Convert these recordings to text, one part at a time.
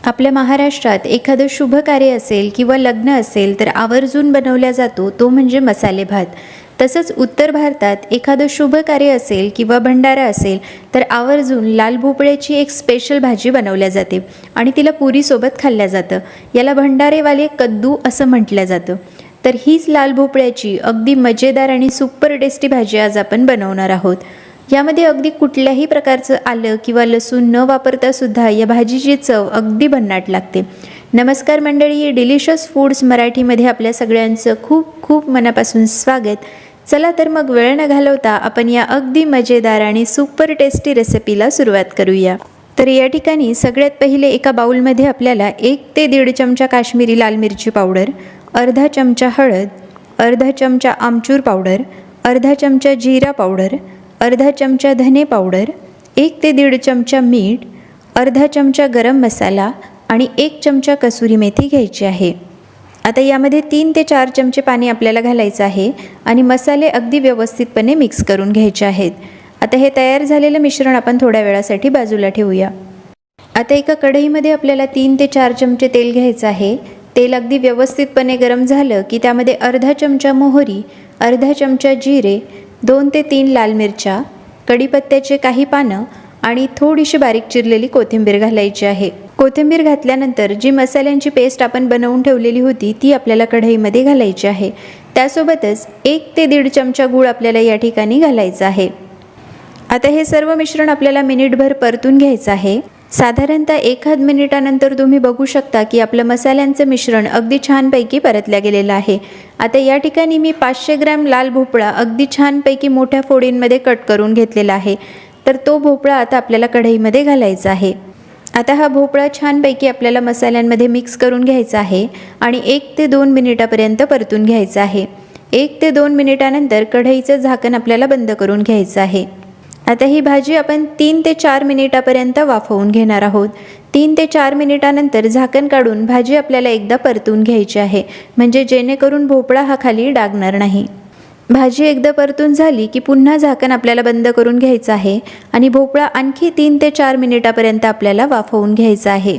आपल्या महाराष्ट्रात एखादं शुभ कार्य असेल किंवा लग्न असेल तर आवर्जून बनवला जातो तो म्हणजे मसाले भात. तसंच उत्तर भारतात एखादं शुभ कार्य असेल किंवा भंडारा असेल तर आवर्जून लाल भोपळ्याची एक स्पेशल भाजी बनवल्या जाते आणि तिला पुरीसोबत खाल्ल्या जातं. याला भंडारेवाले कद्दू असं म्हटलं जातं. तर हीच लाल भोपळ्याची अगदी मजेदार आणि सुपर टेस्टी भाजी आज आपण बनवणार आहोत. यामध्ये अगदी कुठल्याही प्रकारचं आलं किंवा लसूण न वापरता सुद्धा या भाजीची चव अगदी भन्नाट लागते. नमस्कार मंडळी, डिलिशियस फूड्स मराठीमध्ये आपल्या सगळ्यांचं खूप खूप मनापासून स्वागत. चला तर मग वेळ न घालवता आपण या अगदी मजेदार आणि सुपर टेस्टी रेसिपीला सुरुवात करूया. तर या ठिकाणी सगळ्यात पहिले एका बाउलमध्ये आपल्याला 1 ते 1.5 चमचा काश्मीरी लाल मिरची पावडर, अर्धा चमचा हळद, अर्धा चमचा आमचूर पावडर, अर्धा चमचा जिरा पावडर, अर्धा चमचा धने पावडर, 1 ते 1.5 चमचा मीठ, अर्धा चमचा गरम मसाला आणि 1 चमचा कसुरी मेथी घ्यायची आहे. आता यामध्ये 3 ते 4 चमचे पाणी आपल्याला घालायचं आहे आणि मसाले अगदी व्यवस्थितपणे मिक्स करून घ्यायचे आहेत. आता हे तयार झालेलं मिश्रण आपण थोड्या वेळासाठी बाजूला ठेवूया. आता एका कढईमध्ये आपल्याला 3 ते 4 चमचे तेल घ्यायचं आहे. तेल अगदी व्यवस्थितपणे गरम झालं की त्यामध्ये अर्धा चमचा मोहरी, अर्धा चमचा जिरे, 2 ते 3 लाल मिरच्या, कढीपत्त्याचे काही पानं आणि थोडीशी बारीक चिरलेली कोथिंबीर घालायची आहे. कोथिंबीर घातल्यानंतर जी मसाल्यांची पेस्ट आपण बनवून ठेवलेली होती ती आपल्याला कढईमध्ये घालायची आहे. त्यासोबतच 1 ते 1.5 चमचा गूळ आपल्याला या ठिकाणी घालायचा आहे. आता हे सर्व मिश्रण आपल्याला मिनिटभर परतून घ्यायचं आहे. साधारणतः 1 मिनिटानंतर तुम्ही बघू शकता की आपलं मसाल्यांचं मिश्रण अगदी छानपैकी परतल्या गेलेलं आहे. आता या ठिकाणी मी 500 ग्रॅम लाल भोपळा अगदी छानपैकी मोठ्या फोडींमध्ये कट करून घेतलेला आहे. तर तो भोपळा आता आपल्याला कढईमध्ये घालायचा आहे. आता हा भोपळा छानपैकी आपल्याला मसाल्यांमध्ये मिक्स करून घ्यायचा आहे आणि 1 ते 2 मिनिटापर्यंत परतून घ्यायचं आहे. 1 ते 2 मिनिटानंतर कढईचं झाकण आपल्याला बंद करून घ्यायचं आहे. आता ही भाजी आपण 3 ते 4 मिनिटापर्यंत वाफवून घेणार आहोत. 3 ते 4 मिनिटानंतर झाकण काढून भाजी आपल्याला एकदा परतून घ्यायची आहे, म्हणजे जेणेकरून भोपळा हा खाली डागणार नाही. भाजी एकदा परतून झाली की पुन्हा झाकण आपल्याला बंद करून घ्यायचं आहे आणि भोपळा आणखी 3 ते 4 मिनिटापर्यंत आपल्याला वाफवून घ्यायचा आहे.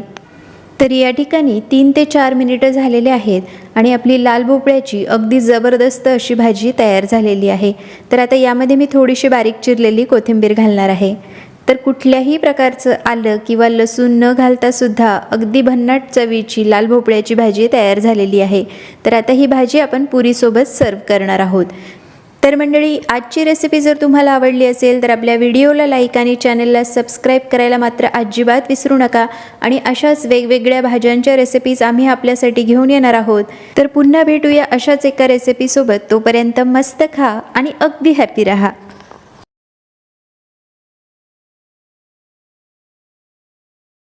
तर या ठिकाणी 3 ते 4 मिनिटं झालेले आहेत आणि आपली लाल भोपळ्याची अगदी जबरदस्त अशी भाजी तयार झालेली आहे. तर आता यामध्ये मी थोडीशी बारीक चिरलेली कोथिंबीर घालणार आहे. तर कुठल्याही प्रकारचं आलं किंवा लसूण न घालता सुद्धा अगदी भन्नाट चवीची लाल भोपळ्याची भाजी तयार झालेली आहे. तर आता ही भाजी आपण पुरीसोबत सर्व करणार आहोत. तर मंडळी, आजची रेसिपी जर तुम्हाला आवडली असेल तर आपल्या व्हिडिओला लाईक आणि चॅनलला सबस्क्राईब करायला मात्र अजिबात विसरू नका. आणि अशाच वेगवेगळ्या भाज्यांच्या रेसिपीज आम्ही आपल्यासाठी घेऊन येणार आहोत. तर पुन्हा भेटूया अशाच एका रेसिपीसोबत. तोपर्यंत मस्त खा आणि अगदी हॅपी राहा.